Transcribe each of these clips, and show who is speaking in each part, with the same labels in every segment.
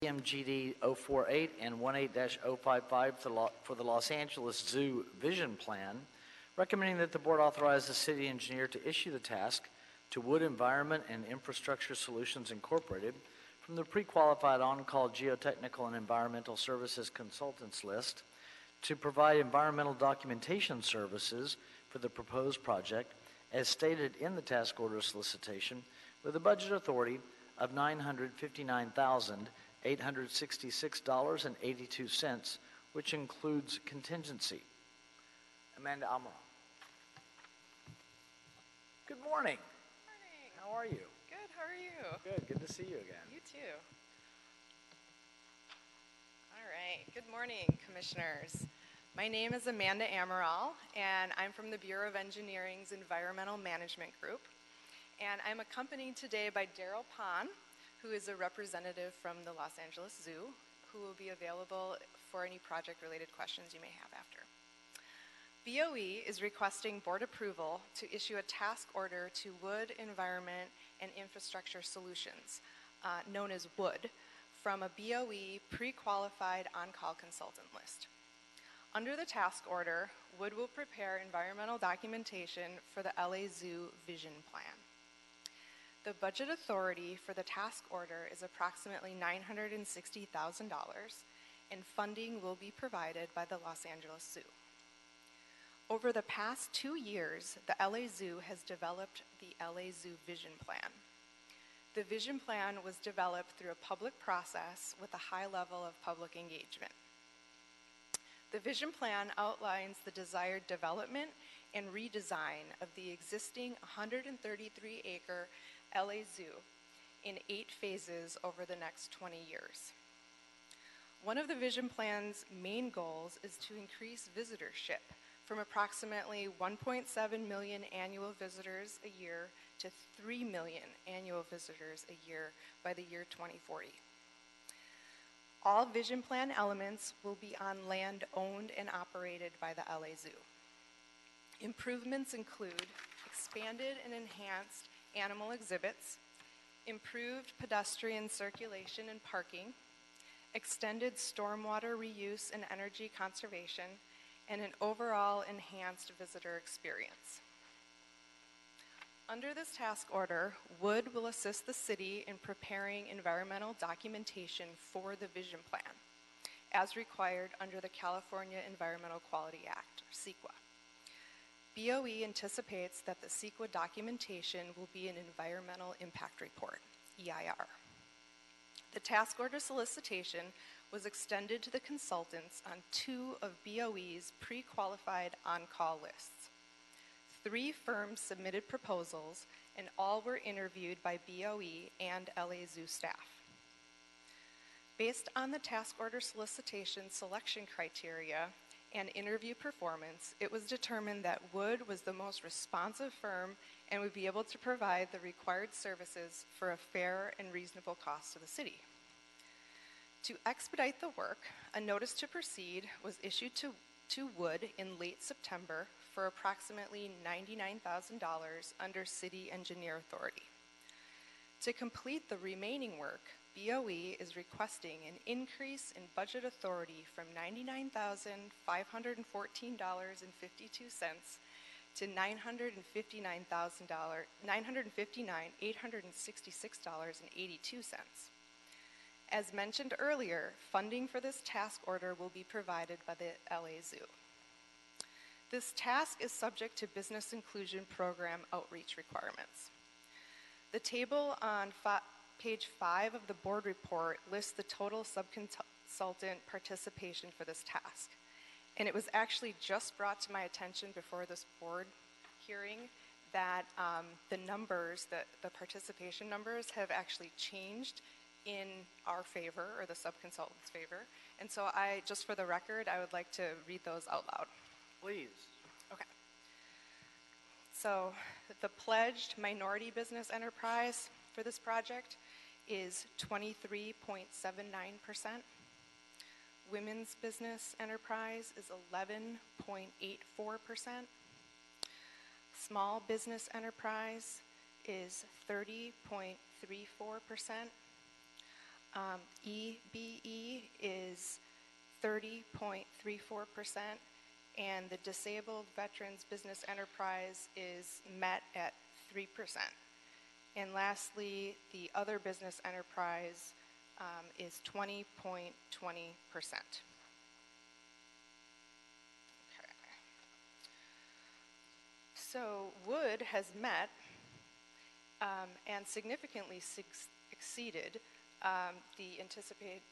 Speaker 1: MGD 048 and 18-055 for the Los Angeles Zoo Vision Plan, recommending that the board authorize the city engineer to issue the task to Wood Environment and Infrastructure Solutions Incorporated from the pre-qualified on-call geotechnical and environmental services consultants list to provide environmental documentation services for the proposed project as stated in the task order solicitation with a budget authority of $959,866.82, which includes contingency. Amanda Amaral. Good morning.
Speaker 2: Morning.
Speaker 1: How are you?
Speaker 2: Good, how are you?
Speaker 1: Good to see you again.
Speaker 2: You too. All right, good morning, commissioners. My name is Amanda Amaral, and I'm from the Bureau of Engineering's Environmental Management Group. And I'm accompanied today by Daryl Pahn, who is a representative from the Los Angeles Zoo, who will be available for any project-related questions you may have after. BOE is requesting board approval to issue a task order to Wood Environment and Infrastructure Solutions, known as WOOD, from a BOE pre-qualified on-call consultant list. Under the task order, Wood will prepare environmental documentation for the LA Zoo Vision Plan. The budget authority for the task order is approximately $960,000, and funding will be provided by the Los Angeles Zoo. Over the past 2 years, the LA Zoo has developed the LA Zoo Vision Plan. The Vision Plan was developed through a public process with a high level of public engagement. The Vision Plan outlines the desired development and redesign of the existing 133-acre LA Zoo in 8 phases over the next 20 years. One of the Vision Plan's main goals is to increase visitorship from approximately 1.7 million annual visitors a year to 3 million annual visitors a year by the year 2040. All Vision Plan elements will be on land owned and operated by the LA Zoo. Improvements include expanded and enhanced animal exhibits, improved pedestrian circulation and parking, extended stormwater reuse and energy conservation, and an overall enhanced visitor experience. Under this task order, Wood will assist the city in preparing environmental documentation for the Vision Plan, as required under the California Environmental Quality Act, or CEQA. BOE anticipates that the CEQA documentation will be an Environmental Impact Report, EIR. The task order solicitation was extended to the consultants on 2 of BOE's pre-qualified on-call lists. 3 firms submitted proposals, and all were interviewed by BOE and LA Zoo staff. Based on the task order solicitation selection criteria and interview performance, it was determined that Wood was the most responsive firm and would be able to provide the required services for a fair and reasonable cost to the city. To expedite the work, a notice to proceed was issued to Wood in late September for approximately $99,000 under City Engineer Authority. To complete the remaining work, BOE is requesting an increase in budget authority from $99,514.52 to $959,866.82. As mentioned earlier, funding for this task order will be provided by the LA Zoo. This task is subject to Business Inclusion Program outreach requirements. The table on page 5 of the board report lists the total subconsultant participation for this task. And it was actually just brought to my attention before this board hearing that the participation numbers have actually changed in our favor, or the subconsultant's favor. And so just for the record, I would like to read those out loud.
Speaker 1: Please.
Speaker 2: Okay. So the pledged minority business enterprise for this project is 23.79%. Women's business enterprise is 11.84%. Small business enterprise is 30.34%. EBE is 30.34%, and the Disabled Veterans Business Enterprise is met at 3%. And lastly, the other business enterprise is 20.20%. Okay. So wood has met and significantly exceeded the anticipated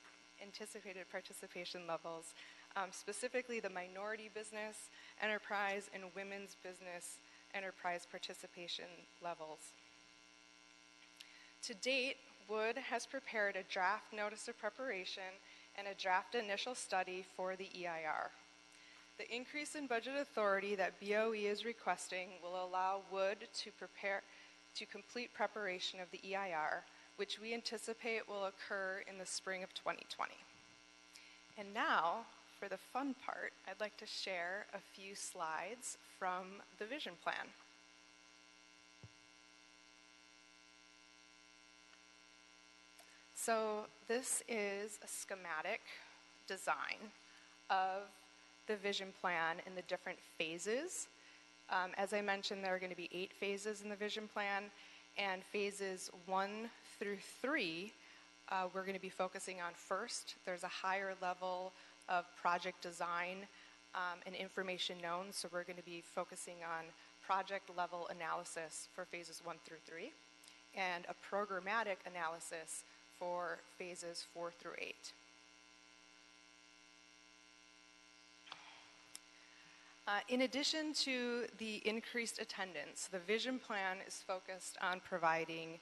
Speaker 2: participation levels, specifically the minority business enterprise and women's business enterprise participation levels. To date, Wood has prepared a draft notice of preparation and a draft initial study for the EIR. The increase in budget authority that BOE is requesting will allow Wood to complete preparation of the EIR, which we anticipate will occur in the spring of 2020. And now, for the fun part, I'd like to share a few slides from the vision plan. So this is a schematic design of the vision plan in the different phases. As I mentioned, there are going to be 8 phases in the vision plan, and phases 1 through 3 we're going to be focusing on first. There's a higher level of project design and information known, so we're going to be focusing on project level analysis for phases 1 through 3 and a programmatic analysis for phases 4 through 8. In addition to the increased attendance, the vision plan is focused on providing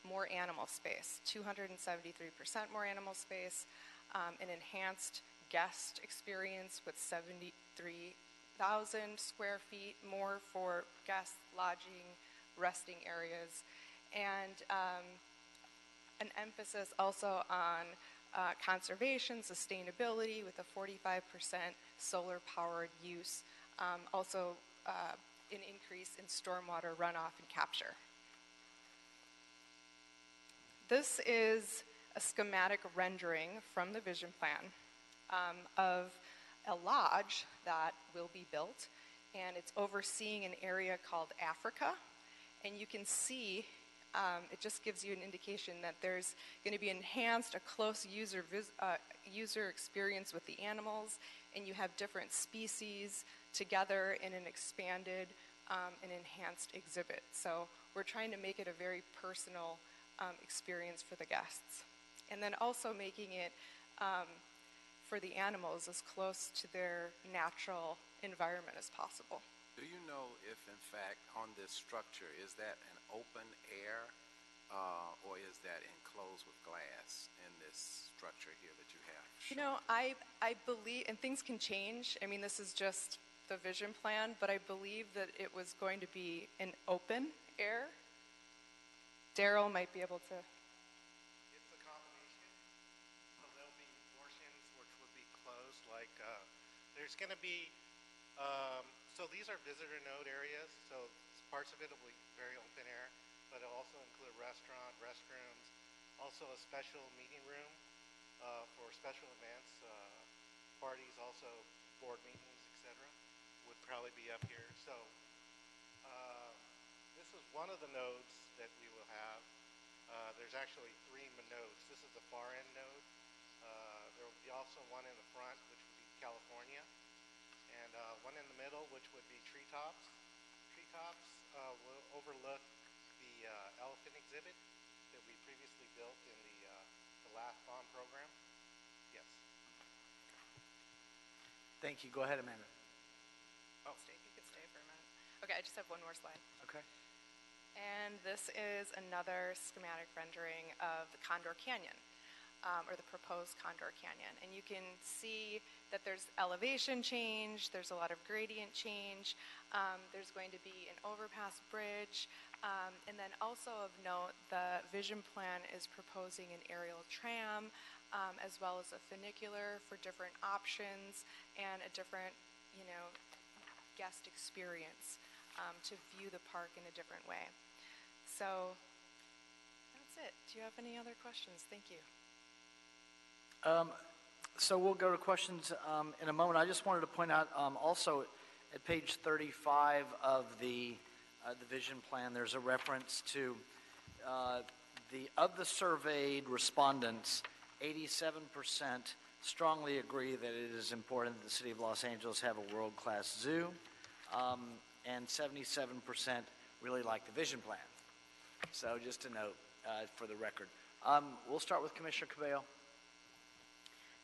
Speaker 2: more animal space, 273% more animal space, an enhanced guest experience with 73,000 square feet more for guest lodging, resting areas, and an emphasis also on conservation, sustainability with a 45% solar-powered use, also an increase in stormwater runoff and capture. This is a schematic rendering from the vision plan of a lodge that will be built, and it's overseeing an area called Africa, and you can see it just gives you an indication that there's going to be enhanced, a close user experience with the animals, and you have different species together in an expanded and enhanced exhibit. So we're trying to make it a very personal experience for the guests. And then also making it for the animals as close to their natural environment as possible.
Speaker 3: Do you know if, in fact, on this structure, is that an open air or is that enclosed with glass in this structure here that you have?
Speaker 2: You know, I believe, and things can change. I mean, this is just the vision plan, but I believe that it was going to be an open air. Daryl might be able to.
Speaker 4: It's a combination. So there'll be portions which would be closed, like there's going to be, so these are visitor node areas, so parts of it will be very open air, but it'll also include restaurant, restrooms, also a special meeting room for special events, parties, also board meetings, etc. would probably be up here. So this is one of the nodes that we will have. There's actually 3 nodes. This is the far end node. There will be also one in the front, which would be California, and one in the middle, which would be treetops. Treetops will overlook the elephant exhibit that we previously built in the last bond program. Yes.
Speaker 1: Thank you. Go ahead, Amanda.
Speaker 2: Oh, you could stay for a minute. Okay, I just have one more slide.
Speaker 1: Okay.
Speaker 2: And this is another schematic rendering of the Condor Canyon, or the proposed Condor Canyon. And you can see that there's elevation change, there's a lot of gradient change, there's going to be an overpass bridge, and then also of note, the vision plan is proposing an aerial tram, as well as a funicular for different options and a different, guest experience to view the park in a different way. So that's it. Do you have any other questions? Thank you.
Speaker 1: So we'll go to questions in a moment. I just wanted to point out also at page 35 of the vision plan, there's a reference to of the surveyed respondents, 87% strongly agree that it is important that the city of Los Angeles have a world-class zoo, and 77% really like the vision plan. So just to note for the record. We'll start with Commissioner Cabello.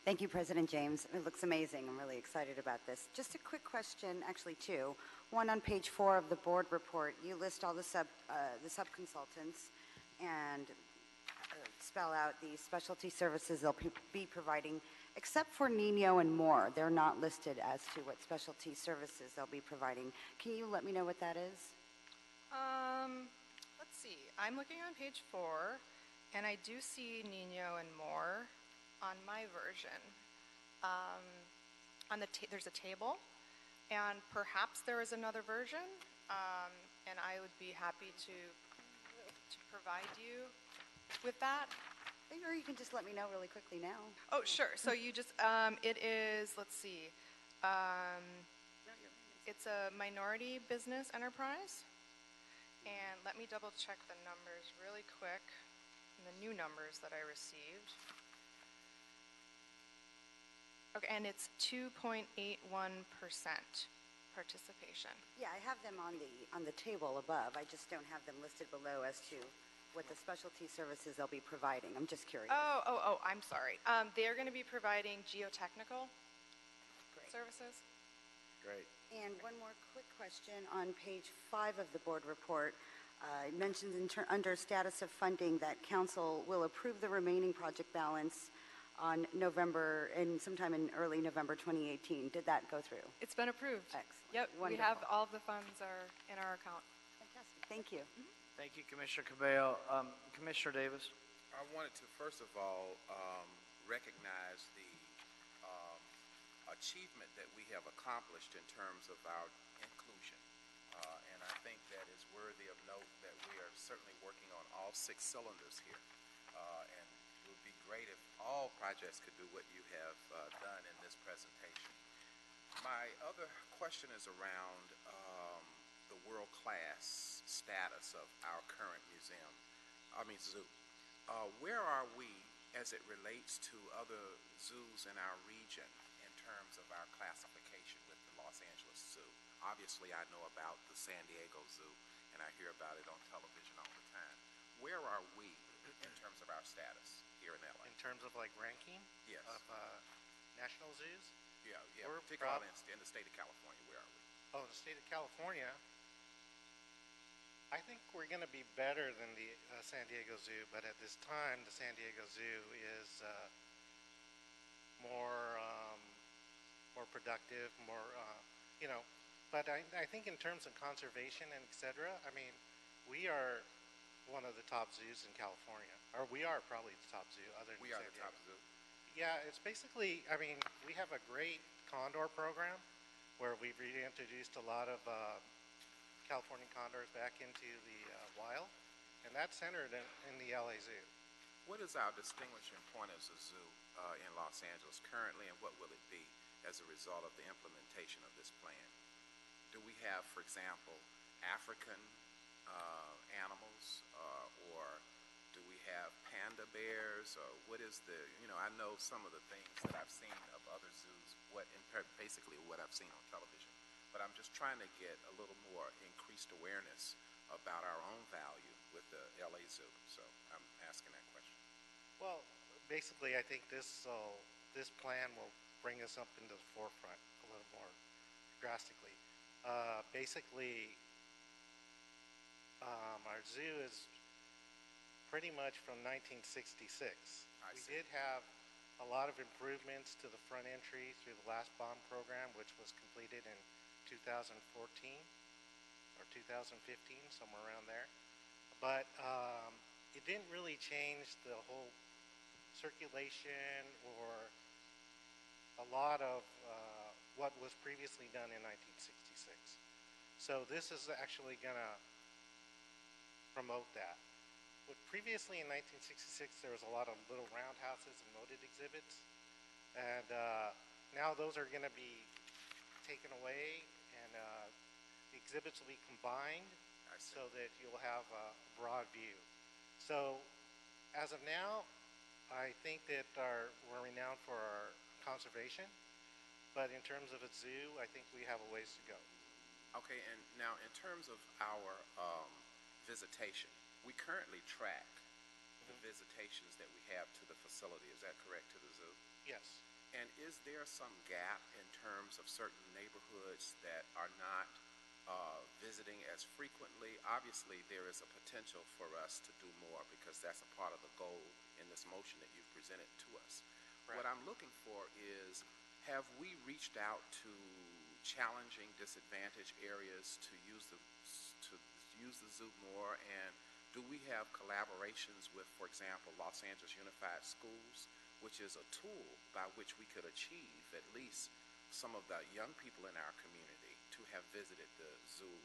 Speaker 5: Thank you, President James. It looks amazing. I'm really excited about this. Just a quick question, actually two. One on page 4 of the board report, you list all the sub-consultants and spell out the specialty services they'll be providing, except for Nino and More. They're not listed as to what specialty services they'll be providing. Can you let me know what that is?
Speaker 2: Let's see. I'm looking on page 4, and I do see Nino and More on my version. There's a table, and perhaps there is another version, and I would be happy to provide you with that.
Speaker 5: Or you can just let me know really quickly now.
Speaker 2: Oh, sure. So you just, it is, let's see, it's a minority business enterprise, and let me double check the numbers really quick, the new numbers that I received. Okay, and it's 2.81% participation.
Speaker 5: Yeah, I have them on the table above. I just don't have them listed below as to what the specialty services they'll be providing. I'm just curious.
Speaker 2: Oh, I'm sorry. They're going to be providing geotechnical services.
Speaker 1: Great.
Speaker 5: And one more quick question on page 5 of the board report. It mentions under status of funding that council will approve the remaining project balance on sometime in early November 2018. Did that go through?
Speaker 2: It's been approved.
Speaker 5: Excellent.
Speaker 2: Yep,
Speaker 5: Wonderful.
Speaker 2: we have all of the funds are in our account.
Speaker 5: Fantastic. Thank you.
Speaker 1: Thank you, Commissioner Cabello. Commissioner Davis.
Speaker 3: I wanted to, first of all, recognize the achievement that we have accomplished in terms of our inclusion. And I think that is worthy of note that we are certainly working on all 6 cylinders here. And it would be great if all projects could do what you have done in this presentation. My other question is around the world-class status of our current zoo. Where are we as it relates to other zoos in our region in terms of our classification with the Los Angeles Zoo? Obviously, I know about the San Diego Zoo, and I hear about it on television all the time. Where are we in terms of our status here in LA?
Speaker 4: In terms of like ranking?
Speaker 3: Yes.
Speaker 4: Of national zoos?
Speaker 3: Yeah,
Speaker 4: We're
Speaker 3: particularly in the state of California. Where are we?
Speaker 4: Oh, the state of California. I think we're going to be better than the San Diego Zoo, but at this time, the San Diego Zoo is more productive, But I think in terms of conservation and et cetera, we are one of the top zoos in California, or we are probably the top zoo other than
Speaker 3: We are
Speaker 4: San
Speaker 3: the
Speaker 4: Diego.
Speaker 3: top zoo.
Speaker 4: Yeah, it's basically, we have a great condor program where we've reintroduced a lot of California condors back into the wild, and that's centered in the LA Zoo.
Speaker 3: What is our distinguishing point as a zoo in Los Angeles currently, and what will it be as a result of the implementation of this plan? Do we have, for example, African animals, or do we have panda bears, or what is I know some of the things that I've seen of other zoos, basically what I've seen on television, but I'm just trying to get a little more increased awareness about our own value with the LA Zoo, so I'm asking that question.
Speaker 4: Well, basically, I think this plan will bring us up into the forefront a little more drastically. Our zoo is pretty much from 1966. We did have a lot of improvements to the front entry through the last bond program, which was completed in 2014 or 2015, somewhere around there. But it didn't really change the whole circulation or a lot of what was previously done in 1966. So this is actually going to promote that. previously in 1966, there was a lot of little roundhouses and moated exhibits. And now those are going to be taken away, and the exhibits will be combined so that you'll have a broad view. So as of now, I think that we're renowned for our conservation, but in terms of a zoo, I think we have a ways to go.
Speaker 3: Okay, and now in terms of our visitation, we currently track the visitations that we have to the facility. Is that correct, to the zoo?
Speaker 4: Yes.
Speaker 3: And is there some gap in terms of certain neighborhoods that are not visiting as frequently? Obviously, there is a potential for us to do more because that's a part of the goal in this motion that you've presented to us.
Speaker 4: Right.
Speaker 3: What I'm looking for is, have we reached out to challenging, disadvantaged areas to use the zoo more? And do we have collaborations with, for example, Los Angeles Unified Schools, which is a tool by which we could achieve at least some of the young people in our community to have visited the zoo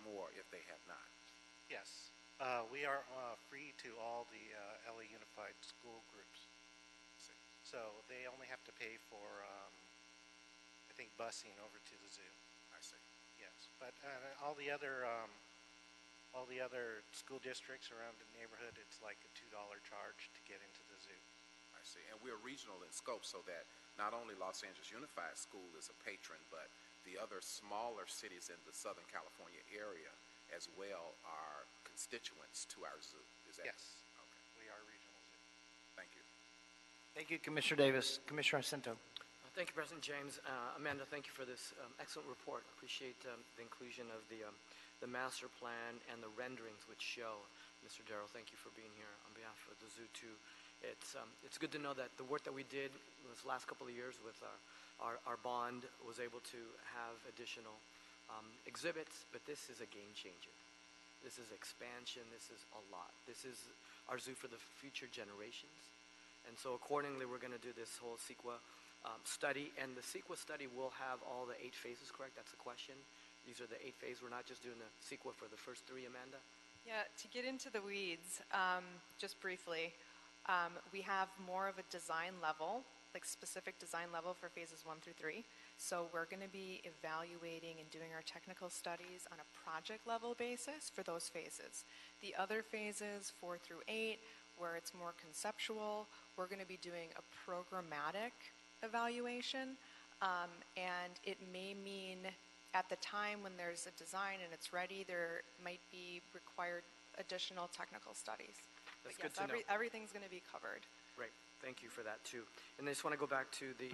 Speaker 3: more if they have not?
Speaker 4: Yes. We are free to all the LA Unified School groups. So they only have to pay for, I think, busing over to the zoo.
Speaker 3: I see.
Speaker 4: Yes. But all the other school districts around the neighborhood, it's like a $2 charge to get into the zoo.
Speaker 3: I see. And we're regional in scope, so that not only Los Angeles Unified School is a patron, but the other smaller cities in the Southern California area as well are constituents to our zoo. Is that?
Speaker 4: Yes.
Speaker 3: Okay.
Speaker 4: We are a regional zoo.
Speaker 3: Thank you.
Speaker 1: Thank you, Commissioner Davis. Commissioner Jacinto.
Speaker 6: Thank you, President James. Amanda, thank you for this excellent report. Appreciate the inclusion of the master plan and the renderings which show. Mr. Darrow, thank you for being here on behalf of the zoo too. It's good to know that the work that we did this last couple of years with our bond was able to have additional exhibits, but this is a game changer. This is expansion. This is a lot. This is our zoo for the future generations. And so accordingly, we're going to do this whole CEQA study, and the CEQA study will have all the 8 phases, correct? That's the question. These are the 8 phases. We're not just doing the CEQA for the first 3, Amanda?
Speaker 2: Yeah, to get into the weeds, just briefly, we have more of a design level, like specific design level for phases 1 through 3. So we're going to be evaluating and doing our technical studies on a project level basis for those phases. The other phases, 4 through 8, where it's more conceptual, we're going to be doing a programmatic evaluation, and it may mean at the time when there's a design and it's ready, there might be required additional technical studies.
Speaker 6: That's
Speaker 2: But
Speaker 6: good to know.
Speaker 2: everything's going to be covered.
Speaker 6: Great. Thank you for that too. And I just want to go back to the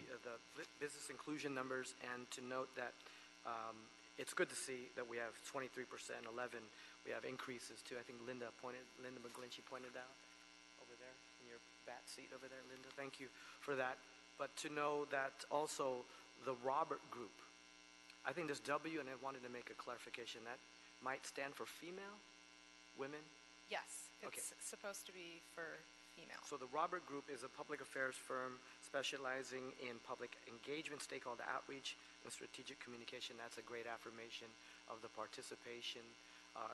Speaker 6: business inclusion numbers and to note that it's good to see that we have 23%, 11. We have increases too. I think Linda McGlinchey pointed out over there in your bat seat over there, Linda. Thank you for that. But to know that also the Robert Group, I think this W, and I wanted to make a clarification, that might stand for female, women.
Speaker 2: Yes, it's
Speaker 6: Okay.
Speaker 2: supposed to be for female.
Speaker 6: So the Robert Group is a public affairs firm specializing in public engagement, stakeholder outreach, and strategic communication. That's a great affirmation of the participation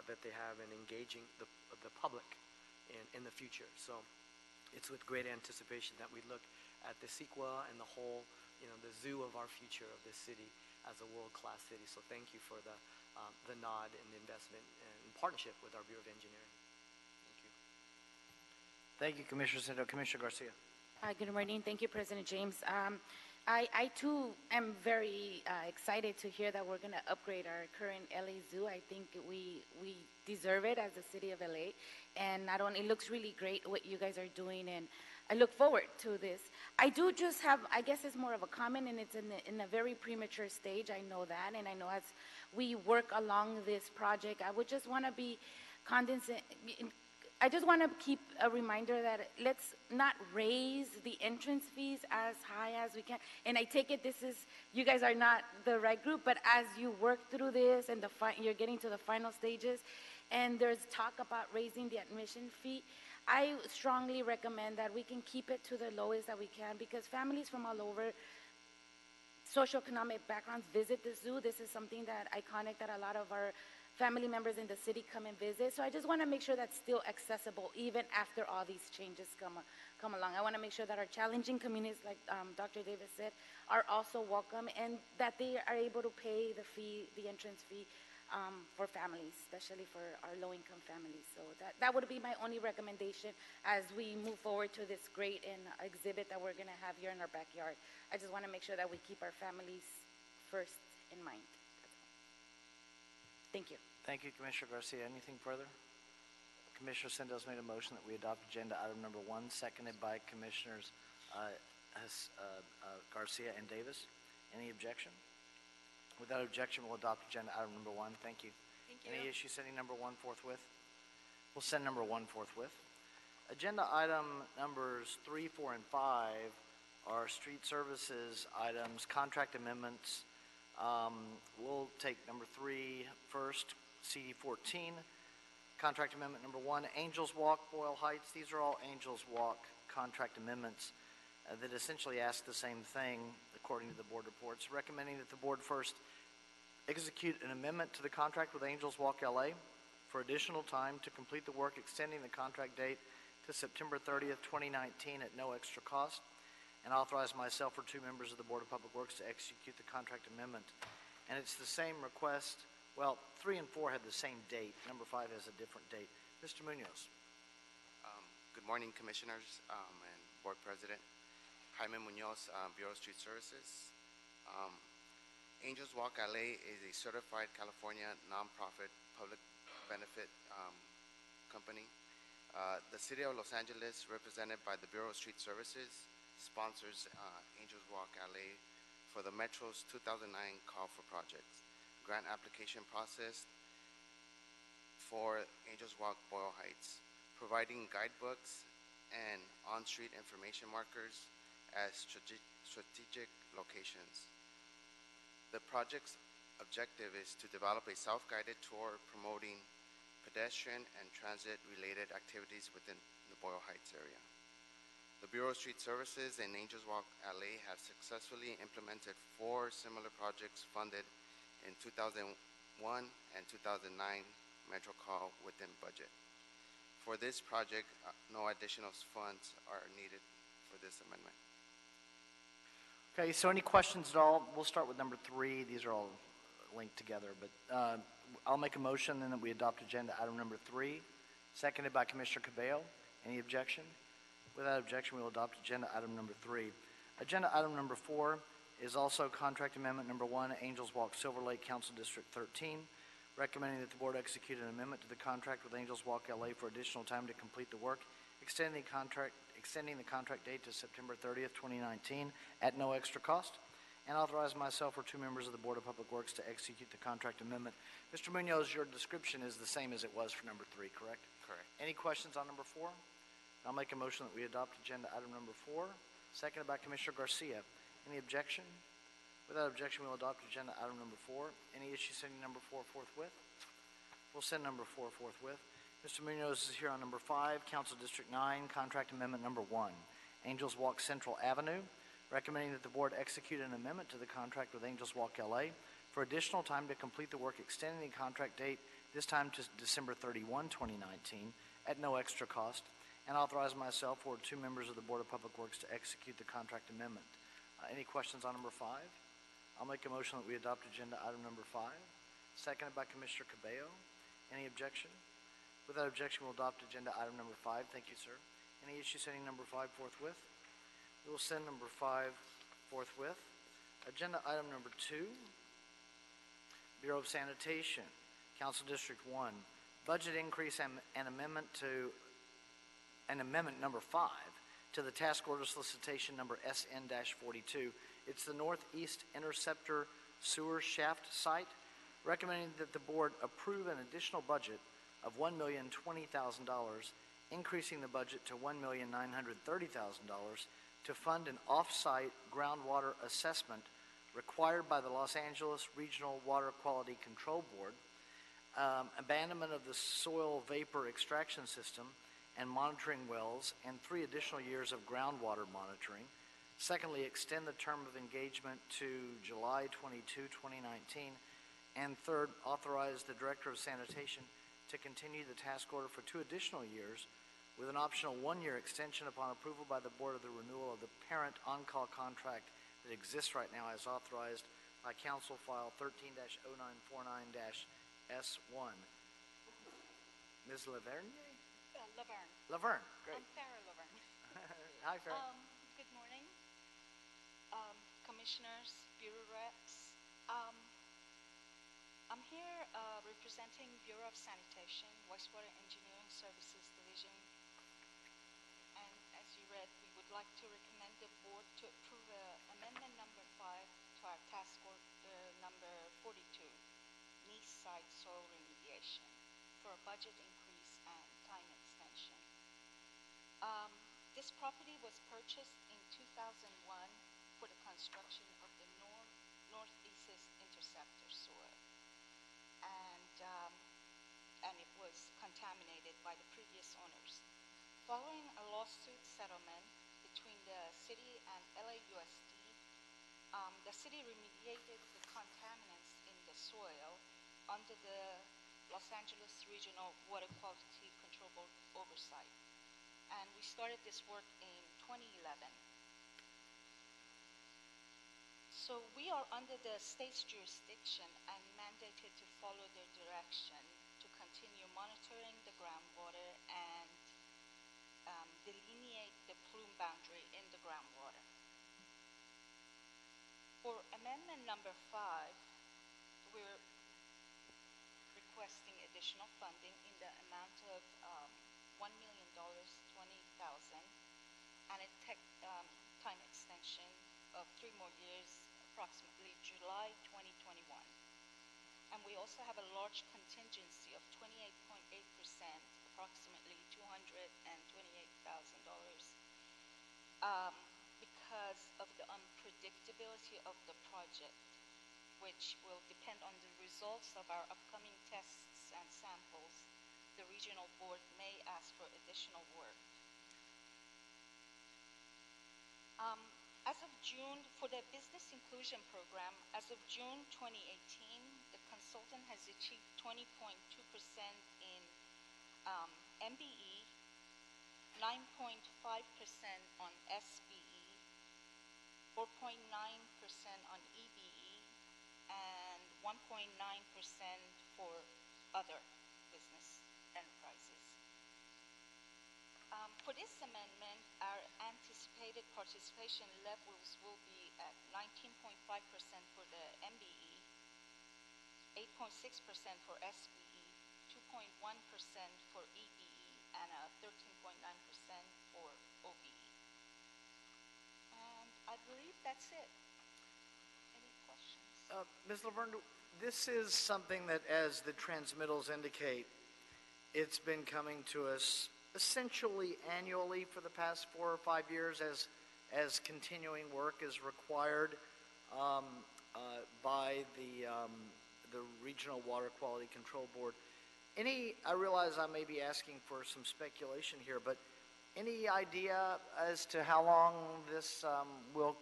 Speaker 6: that they have in engaging the public in the future. So it's with great anticipation that we look at the CEQA and the whole, the zoo of our future of this city as a world-class city. So thank you for the nod and the investment and partnership with our Bureau of Engineering. Thank you.
Speaker 1: Thank you, Commissioner Jacinto. Commissioner Garcia.
Speaker 7: Good morning. Thank you, President James. I too am very excited to hear that we're going to upgrade our current LA Zoo. I think we deserve it as the city of LA. And not only, it looks really great what you guys are doing, and I look forward to this. I do just have, I guess it's more of a comment, and it's in a very premature stage. I know that, and I know as we work along this project, I would just want to be condescending. I just want to keep a reminder that let's not raise the entrance fees as high as we can. And I take it you guys are not the right group, but as you work through this and you're getting to the final stages, and there's talk about raising the admission fee, I strongly recommend that we can keep it to the lowest that we can, because families from all over socioeconomic backgrounds visit the zoo. This is something that iconic that a lot of our family members in the city come and visit. So I just want to make sure that's still accessible even after all these changes come along. I want to make sure that our challenging communities, like Dr. Davis said, are also welcome and that they are able to pay the fee, the entrance fee, for families, especially for our low-income families. So that would be my only recommendation as we move forward to this great exhibit that we're going to have here in our backyard. I just want to make sure that we keep our families first in mind. That's all. Thank you.
Speaker 1: Thank you, Commissioner Garcia. Anything further? Commissioner Sendos made a motion that we adopt agenda item number 1, seconded by Commissioners Garcia and Davis. Any objection? Without objection, we'll adopt agenda item number 1. Thank you.
Speaker 2: Thank you.
Speaker 1: Any issue sending number 1 forthwith? We'll send number 1 forthwith. Agenda item numbers 3, 4, and 5 are street services items, contract amendments. We'll take number 3 first, CD 14. Contract amendment number 1, Angels Walk, Boyle Heights. These are all Angels Walk contract amendments that essentially ask the same thing, according to the board reports, recommending that the board first execute an amendment to the contract with Angels Walk LA for additional time to complete the work, extending the contract date to September 30th, 2019 at no extra cost, and authorize myself or 2 members of the Board of Public Works to execute the contract amendment. And it's the same request. Well, 3 and 4 had the same date. Number 5 has a different date. Mr. Munoz.
Speaker 8: Good morning, Commissioners and Board President. Jaime Munoz, Bureau of Street Services. Angels Walk LA is a certified California nonprofit public benefit company. The City of Los Angeles, represented by the Bureau of Street Services, sponsors Angels Walk LA for the Metro's 2009 Call for Projects grant application process for Angels Walk Boyle Heights, providing guidebooks and on-street information markers as strategic locations. The project's objective is to develop a self-guided tour promoting pedestrian and transit-related activities within the Boyle Heights area. The Bureau of Street Services and Angels Walk LA have successfully implemented 4 similar projects funded in 2001 and 2009 Metro Call within budget. For this project, no additional funds are needed for this amendment.
Speaker 1: Okay, so any questions at all? We'll start with number 3. These are all linked together, but I'll make a motion then that we adopt agenda item number 3, seconded by Commissioner Cabello. Any objection? Without objection, we will adopt agenda item number 3. Agenda item number 4 is also contract amendment number 1, Angels Walk Silver Lake Council District 13, recommending that the board execute an amendment to the contract with Angels Walk LA for additional time to complete the work, extending the contract date to September 30th, 2019 at no extra cost, and authorize myself or 2 members of the Board of Public Works to execute the contract amendment. Mr. Munoz, your description is the same as it was for number 3, correct?
Speaker 8: Correct.
Speaker 1: Any questions on number 4? I'll make a motion that we adopt agenda item number 4, seconded by Commissioner Garcia. Any objection? Without objection, we'll adopt agenda item number 4. Any issue sending number 4 forthwith? We'll send number 4 forthwith. Mr. Munoz is here on number 5, Council District 9, contract amendment number 1, Angels Walk Central Avenue, recommending that the board execute an amendment to the contract with Angels Walk LA for additional time to complete the work, extending the contract date, this time to December 31, 2019, at no extra cost, and authorize myself or 2 members of the Board of Public Works to execute the contract amendment. Any questions on number 5? I'll make a motion that we adopt agenda item number 5, seconded by Commissioner Cabello. Any objection? Without objection, we'll adopt agenda item number 5. Thank you, sir. Any issue sending number 5 forthwith? We will send number 5 forthwith. Agenda item number 2, Bureau of Sanitation, Council District 1, budget increase and amendment number 5 to the task order solicitation number SN-42. It's the Northeast Interceptor Sewer Shaft Site, recommending that the board approve an additional budget of $1,020,000, increasing the budget to $1,930,000 to fund an off-site groundwater assessment required by the Los Angeles Regional Water Quality Control Board, abandonment of the soil vapor extraction system and monitoring wells, and 3 additional years of groundwater monitoring. Secondly, extend the term of engagement to July 22, 2019, And third, authorize the Director of Sanitation to continue the task order for 2 additional years with an optional 1-year extension upon approval by the Board of the renewal of the parent on-call contract that exists right now as authorized by Council File 13-0949-S1. Ms. Laverne?
Speaker 9: Laverne.
Speaker 1: Laverne, great.
Speaker 9: I'm Farah Laverne.
Speaker 1: Hi, Farah.
Speaker 9: Good morning, commissioners, bureau reps. I'm here representing Bureau of Sanitation, Wastewater Engineering Services Division. And as you read, we would like to recommend the board to approve amendment number 5 to our task order number 42, East Side Soil Remediation, for a budget increase and time extension. This property was purchased in 2001 for the construction of the northeast interceptor soil, and it was contaminated by the previous owners. Following a lawsuit settlement between the city and LAUSD, the city remediated the contaminants in the soil under the Los Angeles Regional Water Quality Control Board oversight. And we started this work in 2011. So we are under the state's jurisdiction and mandated to follow their direction to continue monitoring the groundwater and delineate the plume boundary in the groundwater. For amendment number 5, we're requesting additional funding in the amount of $1,020,000 and a time extension of 3 more years, approximately July 2021. And we also have a large contingency of 28.8%, approximately $228,000, because of the unpredictability of the project, which will depend on the results of our upcoming tests and samples. The regional board may ask for additional work. As of June, for the business inclusion program, as of June 2018, the consultant has achieved 20.2% in MBE, 9.5% on SBE, 4.9% on EBE, and 1.9% for other business enterprises. For this amendment, our anticipated participation levels will be at 19.5% for the MBE, 8.6% for SBE, 2.1% for EBE, and 13.9% for OBE. And I believe that's it. Any questions?
Speaker 1: Ms. Laverne, this is something that, as the transmittals indicate, it's been coming to us essentially annually for the past 4 or 5 years as continuing work is required by the Regional Water Quality Control Board. I realize I may be asking for some speculation here, but any idea as to how long this will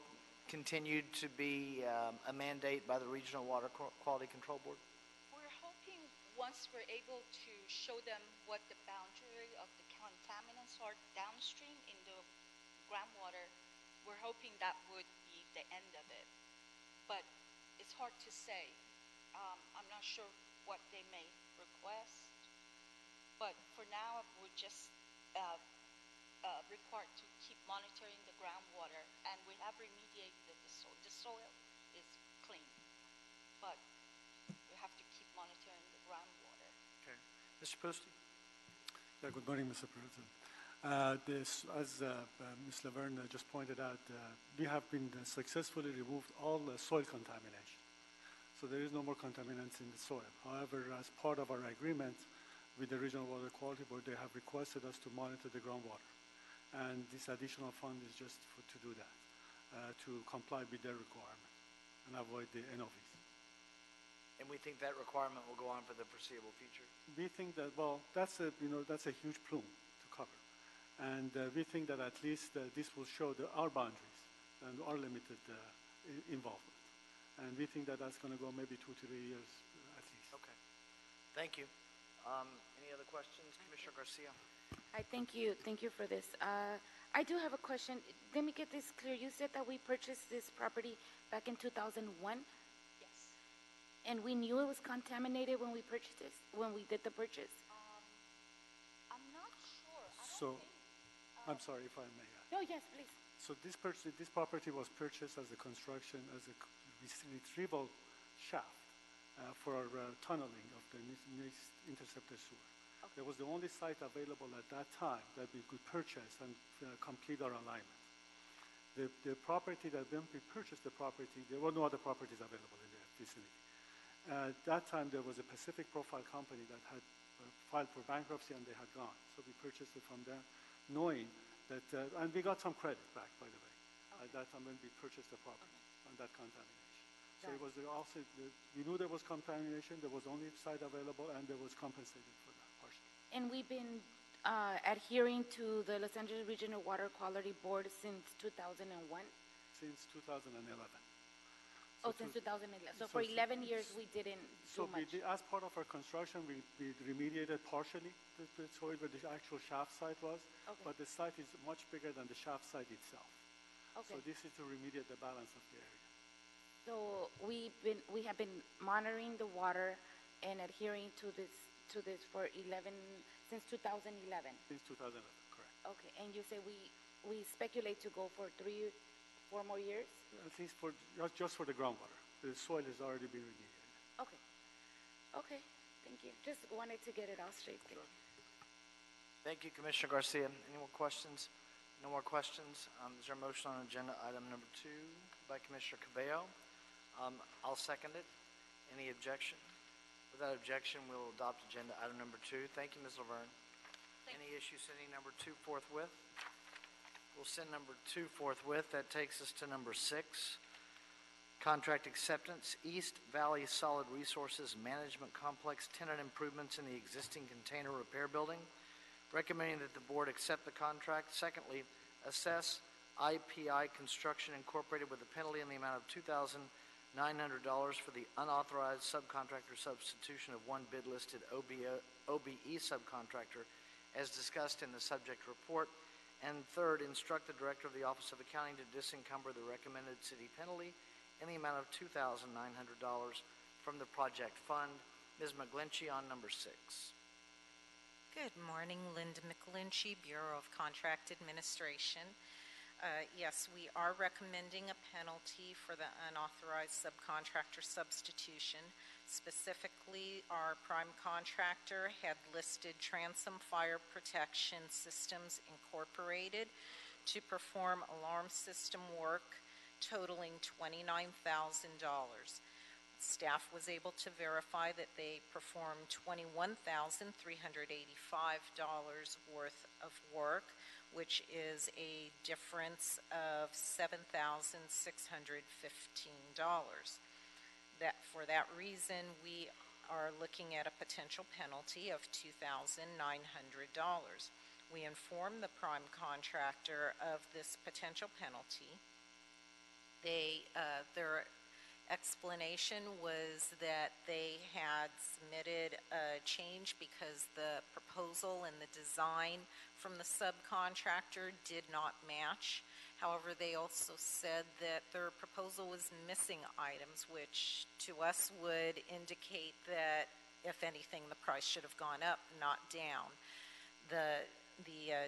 Speaker 1: continue to be a mandate by the Regional Water Quality Control Board?
Speaker 9: We're hoping once we're able to show them what the boundary of the contaminants are downstream in the groundwater, we're hoping that would be the end of it. But it's hard to say. I'm not sure what they may request, but for now we're just required to keep monitoring the groundwater, and we have remediated the soil. The soil is clean, but we have to keep monitoring the groundwater.
Speaker 1: Okay. Mr. Posty?
Speaker 10: Yeah, good morning, Mr. President. As Ms. Laverne just pointed out, we have been successfully removed all soil contamination. So there is no more contaminants in the soil. However, as part of our agreement with the Regional Water Quality Board, they have requested us to monitor the groundwater. And this additional fund is just to do that, to comply with their requirement and avoid the NOVs.
Speaker 1: And we think that requirement will go on for the foreseeable future?
Speaker 10: We think that, well, that's a huge plume to cover. And we think that at least this will show our boundaries and our limited involvement. And we think that that's going to go maybe 2 to 3 years at least.
Speaker 1: Okay. Thank you. Any other questions? Commissioner Garcia?
Speaker 7: I thank you for this. I do have a question. Let me get this clear. You said that we purchased this property back in 2001,
Speaker 9: Yes.
Speaker 7: and we knew it was contaminated when we purchased this, when we did the purchase?
Speaker 9: I'm not sure. I
Speaker 10: So,
Speaker 9: don't think.
Speaker 10: I'm sorry if I may add.
Speaker 7: No, yes, please.
Speaker 10: So this property was purchased as a construction, as a retrieval shaft for our tunneling of the interceptor sewer. It was the only site available at that time that we could purchase and complete our alignment. The property that when we purchased the property, there were no other properties available in the vicinity. At that time, there was a Pacific Profile company that had filed for bankruptcy and they had gone. So we purchased it from them, knowing that, and we got some credit back, by the way, at that time when we purchased the property on that contamination. So it was also, we knew there was contamination, there was only site available, and there was compensated for that partially.
Speaker 7: And we've been adhering to the Los Angeles Regional Water Quality Board since 2001?
Speaker 10: Since 2011.
Speaker 7: Oh, since 2011. So for 11 years, we didn't do much.
Speaker 10: As part of our construction, we remediated partially the soil where the actual shaft site was,
Speaker 7: Okay.
Speaker 10: but the site is much bigger than the shaft site itself.
Speaker 7: Okay.
Speaker 10: So this is to remediate the balance of the area.
Speaker 7: So we have been monitoring the water and adhering to this for since 2011.
Speaker 10: Since 2011, correct.
Speaker 7: Okay, and you say we speculate to go for 4 more years?
Speaker 10: At least just for the groundwater. The soil has already been remediated.
Speaker 7: Okay. Okay, thank you. Just wanted to get it all straight. Thank you.
Speaker 1: Thank you, Commissioner Garcia. Any more questions? No more questions. Is there a motion on agenda item number 2 by Commissioner Cabello? I'll second it. Any objection? Without objection, we'll adopt agenda item number 2. Thank you, Ms. Laverne. Any issue sending number 2 forthwith? We'll send number 2 forthwith. That takes us to number 6. Contract acceptance, East Valley Solid Resources Management Complex tenant improvements in the existing container repair building. Recommending that the board accept the contract. Secondly, assess IPI Construction Incorporated with a penalty in the amount of $2,900 for the unauthorized subcontractor substitution of one bid listed OBE subcontractor as discussed in the subject report. And third, instruct the Director of the Office of Accounting to disencumber the recommended city penalty in the amount of $2,900 from the project fund. Ms. McGlinchey on number 6.
Speaker 11: Good morning, Linda McGlinchey, Bureau of Contract Administration. Yes, we are recommending a penalty for the unauthorized subcontractor substitution. Specifically, our prime contractor had listed Transom Fire Protection Systems Incorporated to perform alarm system work totaling $29,000. Staff was able to verify that they performed $21,385 worth of work, which is a difference of $7,615. For that reason, we are looking at a potential penalty of $2,900. We informed the prime contractor of this potential penalty. Their explanation was that they had submitted a change because the proposal and the design from the subcontractor did not match. However, they also said that their proposal was missing items, which to us would indicate that, if anything, the price should have gone up, not down. The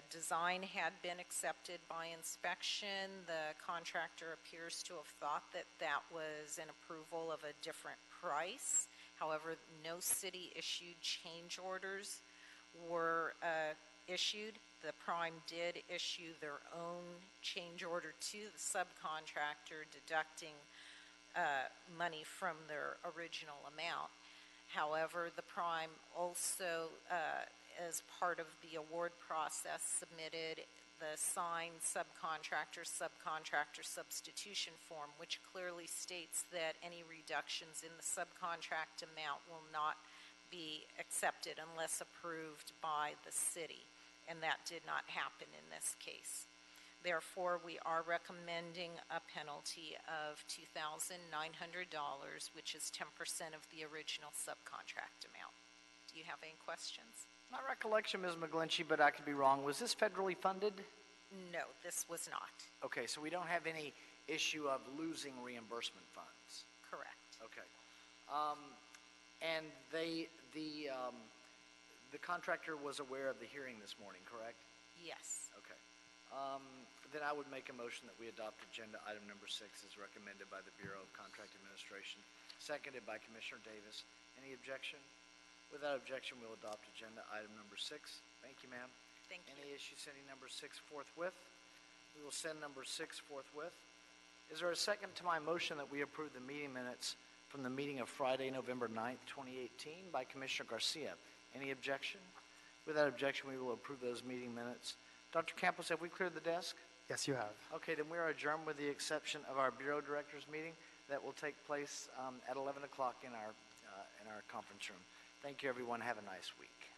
Speaker 11: design had been accepted by inspection. The contractor appears to have thought that that was an approval of a different price. However, no city-issued change orders were issued. The prime did issue their own change order to the subcontractor, deducting money from their original amount. However, the prime also, as part of the award process, submitted the signed subcontractor substitution form, which clearly states that any reductions in the subcontract amount will not be accepted unless approved by the city, and that did not happen in this case. Therefore, we are recommending a penalty of $2,900, which is 10% of the original subcontract amount. Do you have any questions?
Speaker 1: My recollection, Ms. McGlinchey, but I could be wrong, was this federally funded?
Speaker 11: No, this was not.
Speaker 1: Okay, so we don't have any issue of losing reimbursement funds.
Speaker 11: Correct.
Speaker 1: Okay. And the contractor was aware of the hearing this morning, correct?
Speaker 11: Yes.
Speaker 1: Okay. Then I would make a motion that we adopt agenda item number 6 as recommended by the Bureau of Contract Administration, seconded by Commissioner Davis. Any objection? Without objection, we'll adopt agenda item number 6. Thank you, ma'am.
Speaker 11: Thank you.
Speaker 1: Any issue sending number 6 forthwith? We will send number 6 forthwith. Is there a second to my motion that we approve the meeting minutes from the meeting of Friday, November 9th, 2018 by Commissioner Garcia? Any objection? Without objection, we will approve those meeting minutes. Dr. Campos, have we cleared the desk?
Speaker 12: Yes, you have.
Speaker 1: Okay, then we are adjourned with the exception of our Bureau Directors meeting that will take place at 11 o'clock in our conference room. Thank you, everyone. Have a nice week.